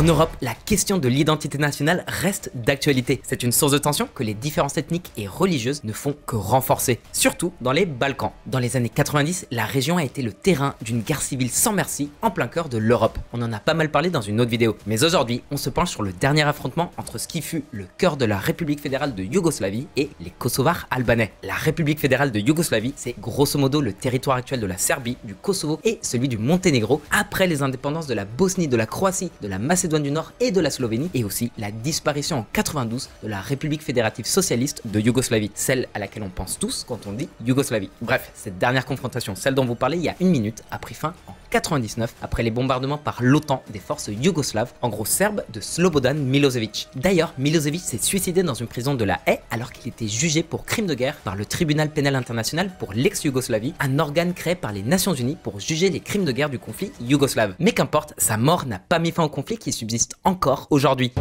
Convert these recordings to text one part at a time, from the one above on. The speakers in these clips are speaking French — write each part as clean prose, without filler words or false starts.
En Europe, la question de l'identité nationale reste d'actualité. C'est une source de tension que les différences ethniques et religieuses ne font que renforcer, surtout dans les Balkans. Dans les années 90, la région a été le terrain d'une guerre civile sans merci en plein cœur de l'Europe. On en a pas mal parlé dans une autre vidéo. Mais aujourd'hui, on se penche sur le dernier affrontement entre ce qui fut le cœur de la République fédérale de Yougoslavie et les Kosovars albanais. La République fédérale de Yougoslavie, c'est grosso modo le territoire actuel de la Serbie, du Kosovo et celui du Monténégro après les indépendances de la Bosnie, de la Croatie, de la Macédoine du Nord et de la Slovénie, et aussi la disparition en 92 de la République fédérative socialiste de Yougoslavie, celle à laquelle on pense tous quand on dit Yougoslavie. Bref, cette dernière confrontation, celle dont vous parlez il y a une minute, a pris fin en 99 après les bombardements par l'OTAN des forces yougoslaves, en gros serbes, de Slobodan Milosevic. D'ailleurs, Milosevic s'est suicidé dans une prison de La Haye alors qu'il était jugé pour crime de guerre par le tribunal pénal international pour l'ex-Yougoslavie, un organe créé par les Nations Unies pour juger les crimes de guerre du conflit yougoslave. Mais qu'importe, sa mort n'a pas mis fin au conflit qui subsiste encore aujourd'hui.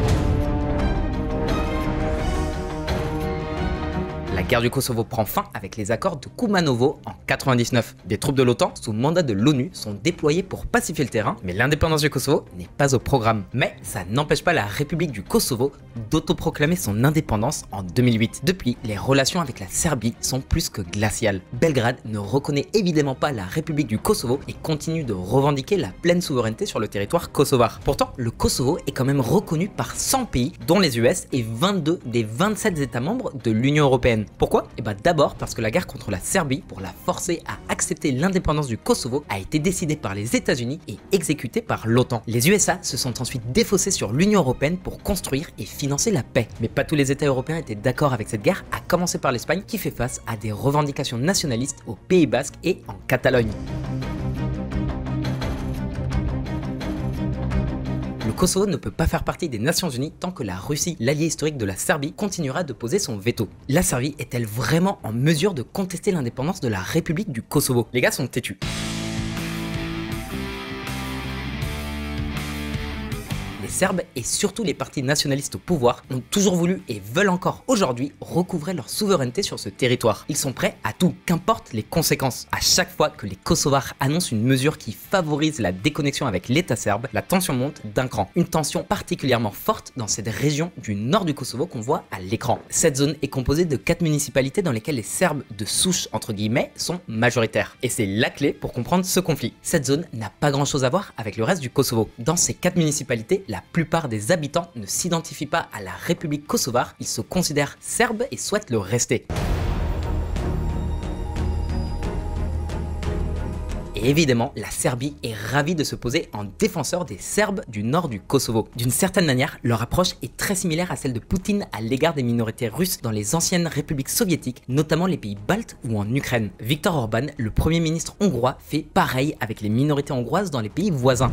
La guerre du Kosovo prend fin avec les accords de Kumanovo en 99. Des troupes de l'OTAN sous mandat de l'ONU sont déployées pour pacifier le terrain, mais l'indépendance du Kosovo n'est pas au programme. Mais ça n'empêche pas la République du Kosovo d'autoproclamer son indépendance en 2008. Depuis, les relations avec la Serbie sont plus que glaciales. Belgrade ne reconnaît évidemment pas la République du Kosovo et continue de revendiquer la pleine souveraineté sur le territoire kosovar. Pourtant, le Kosovo est quand même reconnu par 100 pays, dont les US et 22 des 27 États membres de l'Union européenne. Pourquoi? D'abord parce que la guerre contre la Serbie, pour la forcer à accepter l'indépendance du Kosovo, a été décidée par les États-Unis et exécutée par l'OTAN. Les USA se sont ensuite défaussés sur l'Union européenne pour construire et financer la paix. Mais pas tous les États européens étaient d'accord avec cette guerre, à commencer par l'Espagne qui fait face à des revendications nationalistes au Pays Basque et en Catalogne. Le Kosovo ne peut pas faire partie des Nations Unies tant que la Russie, l'allié historique de la Serbie, continuera de poser son veto. La Serbie est-elle vraiment en mesure de contester l'indépendance de la République du Kosovo? Les gars sont têtus. Les Serbes et surtout les partis nationalistes au pouvoir ont toujours voulu et veulent encore aujourd'hui recouvrer leur souveraineté sur ce territoire. Ils sont prêts à tout, qu'importe les conséquences. À chaque fois que les Kosovars annoncent une mesure qui favorise la déconnexion avec l'État serbe, la tension monte d'un cran. Une tension particulièrement forte dans cette région du nord du Kosovo qu'on voit à l'écran. Cette zone est composée de 4 municipalités dans lesquelles les Serbes de souche entre guillemets sont majoritaires. Et c'est la clé pour comprendre ce conflit. Cette zone n'a pas grand chose à voir avec le reste du Kosovo. Dans ces 4 municipalités, la plupart des habitants ne s'identifient pas à la République kosovare, ils se considèrent serbes et souhaitent le rester. Et évidemment, la Serbie est ravie de se poser en défenseur des Serbes du nord du Kosovo. D'une certaine manière, leur approche est très similaire à celle de Poutine à l'égard des minorités russes dans les anciennes républiques soviétiques, notamment les pays baltes ou en Ukraine. Viktor Orban, le premier ministre hongrois, fait pareil avec les minorités hongroises dans les pays voisins.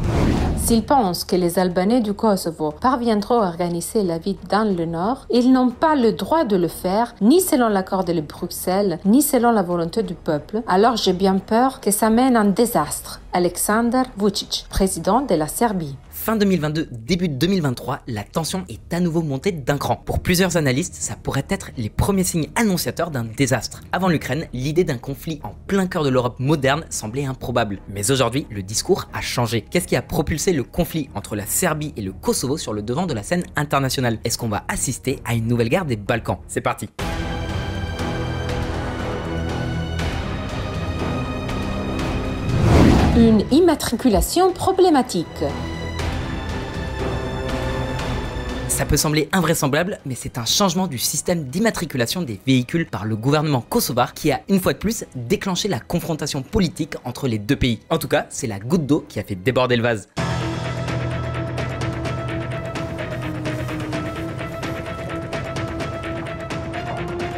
S'ils pensent que les Albanais du Kosovo parviendront à organiser la vie dans le nord, ils n'ont pas le droit de le faire, ni selon l'accord de Bruxelles, ni selon la volonté du peuple. Alors j'ai bien peur que ça mène à un désastre. Alexander Vučić, président de la Serbie. Fin 2022, début 2023, la tension est à nouveau montée d'un cran. Pour plusieurs analystes, ça pourrait être les premiers signes annonciateurs d'un désastre. Avant l'Ukraine, l'idée d'un conflit en plein cœur de l'Europe moderne semblait improbable. Mais aujourd'hui, le discours a changé. Qu'est-ce qui a propulsé le conflit entre la Serbie et le Kosovo sur le devant de la scène internationale? Est-ce qu'on va assister à une nouvelle guerre des Balkans? C'est parti. Une immatriculation problématique. Ça peut sembler invraisemblable, mais c'est un changement du système d'immatriculation des véhicules par le gouvernement kosovar qui a une fois de plus déclenché la confrontation politique entre les deux pays. En tout cas, c'est la goutte d'eau qui a fait déborder le vase.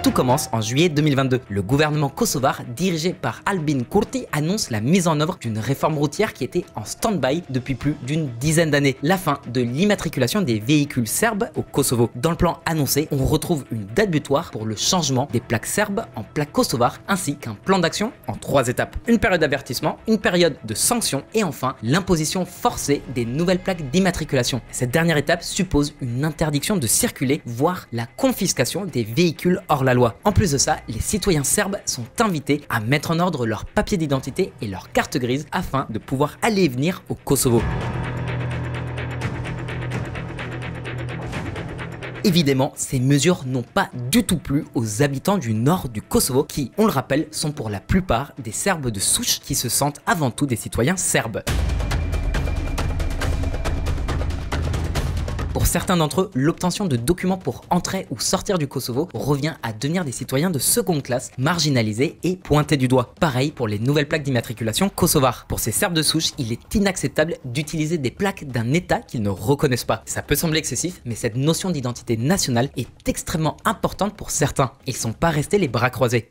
Tout commence en juillet 2022. Le gouvernement kosovar, dirigé par Albin Kurti, annonce la mise en œuvre d'une réforme routière qui était en stand-by depuis plus d'une dizaine d'années. La fin de l'immatriculation des véhicules serbes au Kosovo. Dans le plan annoncé, on retrouve une date butoir pour le changement des plaques serbes en plaques kosovares, ainsi qu'un plan d'action en 3 étapes. Une période d'avertissement, une période de sanction et enfin l'imposition forcée des nouvelles plaques d'immatriculation. Cette dernière étape suppose une interdiction de circuler, voire la confiscation des véhicules hors la loi. En plus de ça, les citoyens serbes sont invités à mettre en ordre leurs papiers d'identité et leurs cartes grises afin de pouvoir aller et venir au Kosovo. Évidemment, ces mesures n'ont pas du tout plu aux habitants du nord du Kosovo qui, on le rappelle, sont pour la plupart des Serbes de souche qui se sentent avant tout des citoyens serbes. Pour certains d'entre eux, l'obtention de documents pour entrer ou sortir du Kosovo revient à devenir des citoyens de seconde classe, marginalisés et pointés du doigt. Pareil pour les nouvelles plaques d'immatriculation kosovares. Pour ces Serbes de souche, il est inacceptable d'utiliser des plaques d'un État qu'ils ne reconnaissent pas. Ça peut sembler excessif, mais cette notion d'identité nationale est extrêmement importante pour certains. Ils ne sont pas restés les bras croisés.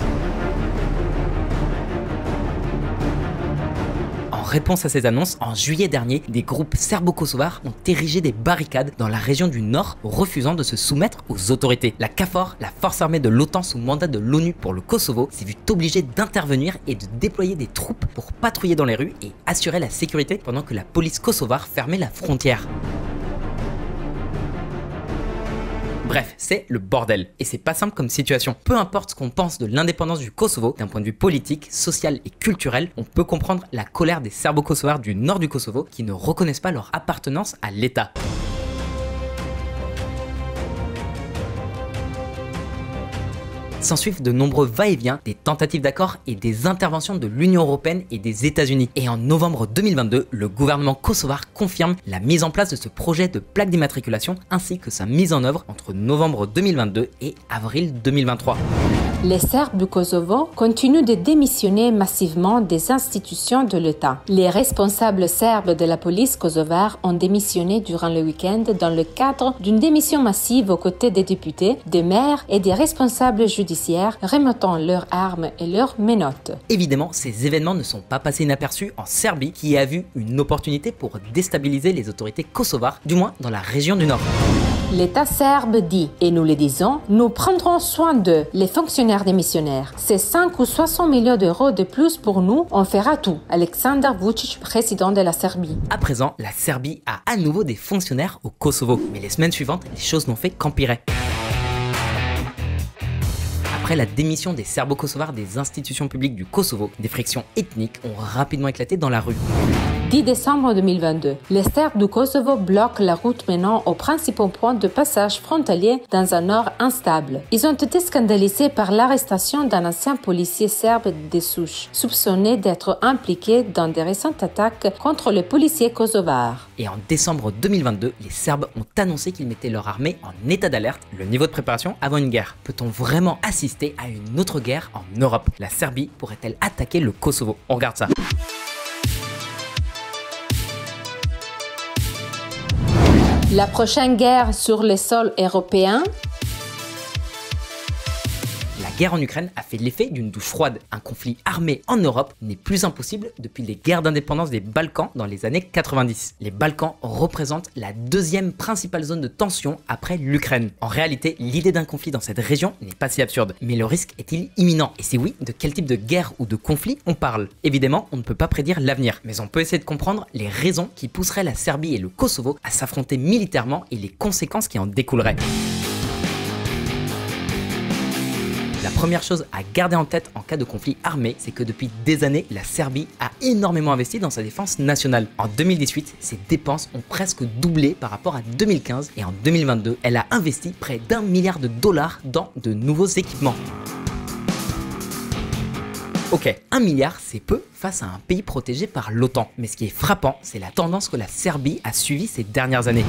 En réponse à ces annonces, en juillet dernier, des groupes serbo-kosovars ont érigé des barricades dans la région du Nord, refusant de se soumettre aux autorités. La KFOR, la force armée de l'OTAN sous mandat de l'ONU pour le Kosovo, s'est vue obligée d'intervenir et de déployer des troupes pour patrouiller dans les rues et assurer la sécurité pendant que la police kosovare fermait la frontière. Bref, c'est le bordel. Et c'est pas simple comme situation. Peu importe ce qu'on pense de l'indépendance du Kosovo, d'un point de vue politique, social et culturel, on peut comprendre la colère des Serbo-Kosovars du nord du Kosovo qui ne reconnaissent pas leur appartenance à l'État. S'ensuivent de nombreux va-et-vient, des tentatives d'accord et des interventions de l'Union européenne et des États-Unis. Et en novembre 2022, le gouvernement kosovar confirme la mise en place de ce projet de plaque d'immatriculation ainsi que sa mise en œuvre entre novembre 2022 et avril 2023. Les Serbes du Kosovo continuent de démissionner massivement des institutions de l'État. Les responsables serbes de la police kosovare ont démissionné durant le week-end dans le cadre d'une démission massive aux côtés des députés, des maires et des responsables judiciaires remettant leurs armes et leurs menottes. Évidemment, ces événements ne sont pas passés inaperçus en Serbie qui a vu une opportunité pour déstabiliser les autorités kosovares, du moins dans la région du Nord. L'État serbe dit, et nous le disons, nous prendrons soin d'eux, les fonctionnaires démissionnaires. C'est 5 ou 60 millions d'euros de plus pour nous, on fera tout. Aleksandar Vučić, président de la Serbie. À présent, la Serbie a à nouveau des fonctionnaires au Kosovo. Mais les semaines suivantes, les choses n'ont fait qu'empirer. Après la démission des Serbo-Kosovars des institutions publiques du Kosovo, des frictions ethniques ont rapidement éclaté dans la rue. 10 décembre 2022, les Serbes du Kosovo bloquent la route menant aux principaux points de passage frontalier dans un nord instable. Ils ont été scandalisés par l'arrestation d'un ancien policier serbe de souche, soupçonné d'être impliqué dans des récentes attaques contre les policiers kosovars. Et en décembre 2022, les Serbes ont annoncé qu'ils mettaient leur armée en état d'alerte, le niveau de préparation avant une guerre. Peut-on vraiment assister à une autre guerre en Europe? La Serbie pourrait-elle attaquer le Kosovo? On regarde ça. La prochaine guerre sur le sol européen? La guerre en Ukraine a fait l'effet d'une douche froide. Un conflit armé en Europe n'est plus impossible depuis les guerres d'indépendance des Balkans dans les années 90. Les Balkans représentent la deuxième principale zone de tension après l'Ukraine. En réalité, l'idée d'un conflit dans cette région n'est pas si absurde. Mais le risque est-il imminent? Et si oui, de quel type de guerre ou de conflit on parle? Évidemment, on ne peut pas prédire l'avenir, mais on peut essayer de comprendre les raisons qui pousseraient la Serbie et le Kosovo à s'affronter militairement et les conséquences qui en découleraient. La première chose à garder en tête en cas de conflit armé, c'est que depuis des années, la Serbie a énormément investi dans sa défense nationale. En 2018, ses dépenses ont presque doublé par rapport à 2015 et en 2022, elle a investi près d'1 milliard de dollars dans de nouveaux équipements. Ok, 1 milliard, c'est peu face à un pays protégé par l'OTAN. Mais ce qui est frappant, c'est la tendance que la Serbie a suivie ces dernières années.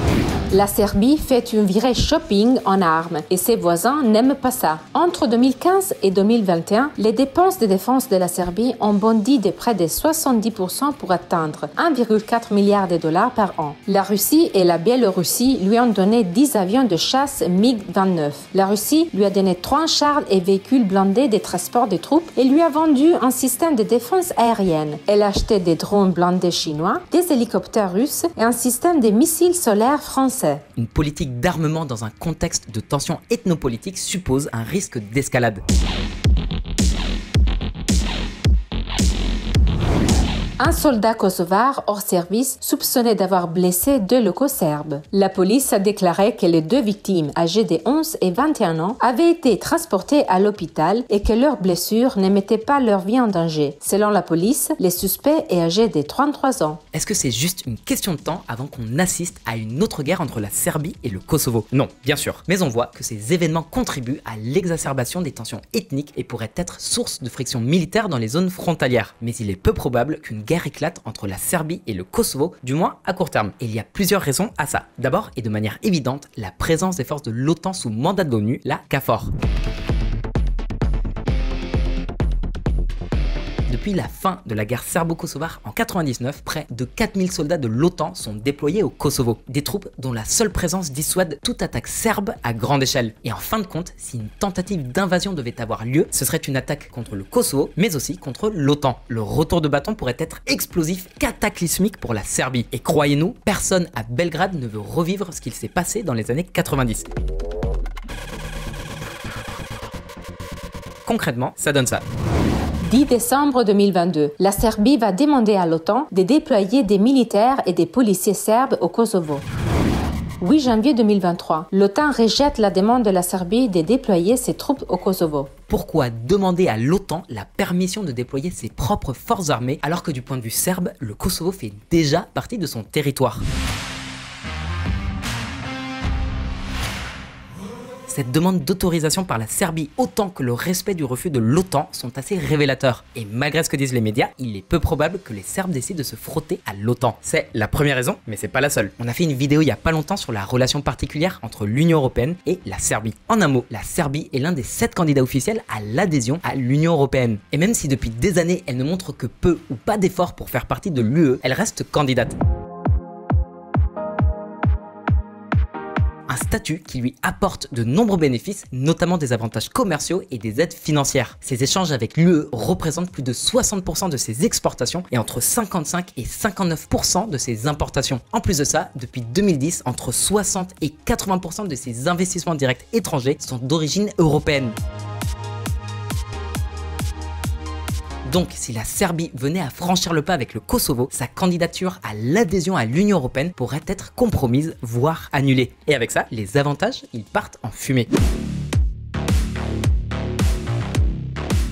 La Serbie fait une virée shopping en armes et ses voisins n'aiment pas ça. Entre 2015 et 2021, les dépenses de défense de la Serbie ont bondi de près de 70% pour atteindre 1,4 milliard de dollars par an. La Russie et la Biélorussie lui ont donné 10 avions de chasse MiG-29. La Russie lui a donné 3 chars et véhicules blindés de transport de troupes et lui a vendu un système de défense aérienne. Elle a acheté des drones blindés chinois, des hélicoptères russes et un système de missiles solaires français. Une politique d'armement dans un contexte de tension ethnopolitique suppose un risque d'escalade. Un soldat kosovar hors service soupçonné d'avoir blessé 2 locaux serbes. La police a déclaré que les 2 victimes, âgées de 11 et 21 ans, avaient été transportées à l'hôpital et que leurs blessures ne mettaient pas leur vie en danger. Selon la police, les suspects est âgé de 33 ans. Est-ce que c'est juste une question de temps avant qu'on assiste à une autre guerre entre la Serbie et le Kosovo? Non, bien sûr. Mais on voit que ces événements contribuent à l'exacerbation des tensions ethniques et pourraient être source de frictions militaires dans les zones frontalières. Mais il est peu probable qu'une guerre éclate entre la Serbie et le Kosovo, du moins à court terme. Et il y a plusieurs raisons à ça. D'abord, et de manière évidente, la présence des forces de l'OTAN sous mandat de l'ONU, la KFOR. Depuis la fin de la guerre serbo-kosovare en 99, près de 4000 soldats de l'OTAN sont déployés au Kosovo. Des troupes dont la seule présence dissuade toute attaque serbe à grande échelle. Et en fin de compte, si une tentative d'invasion devait avoir lieu, ce serait une attaque contre le Kosovo, mais aussi contre l'OTAN. Le retour de bâton pourrait être explosif, cataclysmique pour la Serbie. Et croyez-nous, personne à Belgrade ne veut revivre ce qu'il s'est passé dans les années 90. Concrètement, ça donne ça. 10 décembre 2022, la Serbie va demander à l'OTAN de déployer des militaires et des policiers serbes au Kosovo. 8 janvier 2023, l'OTAN rejette la demande de la Serbie de déployer ses troupes au Kosovo. Pourquoi demander à l'OTAN la permission de déployer ses propres forces armées alors que du point de vue serbe, le Kosovo fait déjà partie de son territoire? Cette demande d'autorisation par la Serbie autant que le respect du refus de l'OTAN sont assez révélateurs. Et malgré ce que disent les médias, il est peu probable que les Serbes décident de se frotter à l'OTAN. C'est la première raison, mais c'est pas la seule. On a fait une vidéo il y a pas longtemps sur la relation particulière entre l'Union Européenne et la Serbie. En un mot, la Serbie est l'un des 7 candidats officiels à l'adhésion à l'Union Européenne. Et même si depuis des années, elle ne montre que peu ou pas d'efforts pour faire partie de l'UE, elle reste candidate. Un statut qui lui apporte de nombreux bénéfices, notamment des avantages commerciaux et des aides financières. Ces échanges avec l'UE représentent plus de 60% de ses exportations et entre 55 et 59% de ses importations. En plus de ça, depuis 2010, entre 60 et 80% de ses investissements directs étrangers sont d'origine européenne. Donc, si la Serbie venait à franchir le pas avec le Kosovo, sa candidature à l'adhésion à l'Union Européenne pourrait être compromise, voire annulée. Et avec ça, les avantages, ils partent en fumée.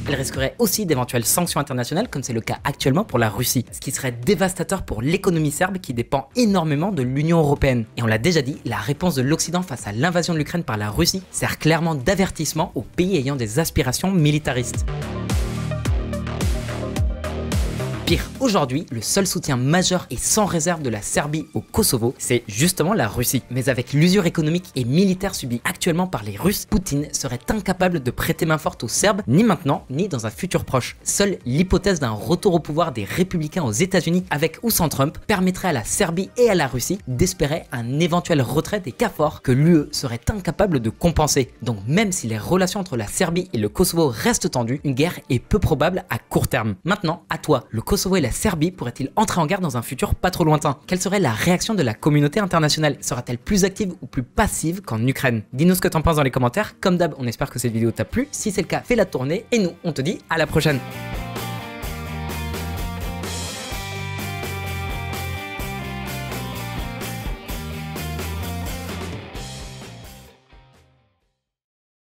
Elle risquerait aussi d'éventuelles sanctions internationales comme c'est le cas actuellement pour la Russie, ce qui serait dévastateur pour l'économie serbe qui dépend énormément de l'Union Européenne. Et on l'a déjà dit, la réponse de l'Occident face à l'invasion de l'Ukraine par la Russie sert clairement d'avertissement aux pays ayant des aspirations militaristes. Pire, aujourd'hui, le seul soutien majeur et sans réserve de la Serbie au Kosovo, c'est justement la Russie. Mais avec l'usure économique et militaire subie actuellement par les Russes, Poutine serait incapable de prêter main forte aux Serbes, ni maintenant, ni dans un futur proche. Seule l'hypothèse d'un retour au pouvoir des républicains aux États-Unis avec ou sans Trump permettrait à la Serbie et à la Russie d'espérer un éventuel retrait des KFOR que l'UE serait incapable de compenser. Donc même si les relations entre la Serbie et le Kosovo restent tendues, une guerre est peu probable à court terme. Maintenant, à toi, le Kosovo et la Serbie pourraient-ils entrer en guerre dans un futur pas trop lointain? Quelle serait la réaction de la communauté internationale? Sera-t-elle plus active ou plus passive qu'en Ukraine? Dis-nous ce que t'en penses dans les commentaires. Comme d'hab, on espère que cette vidéo t'a plu. Si c'est le cas, fais-la tourner et nous, on te dit à la prochaine.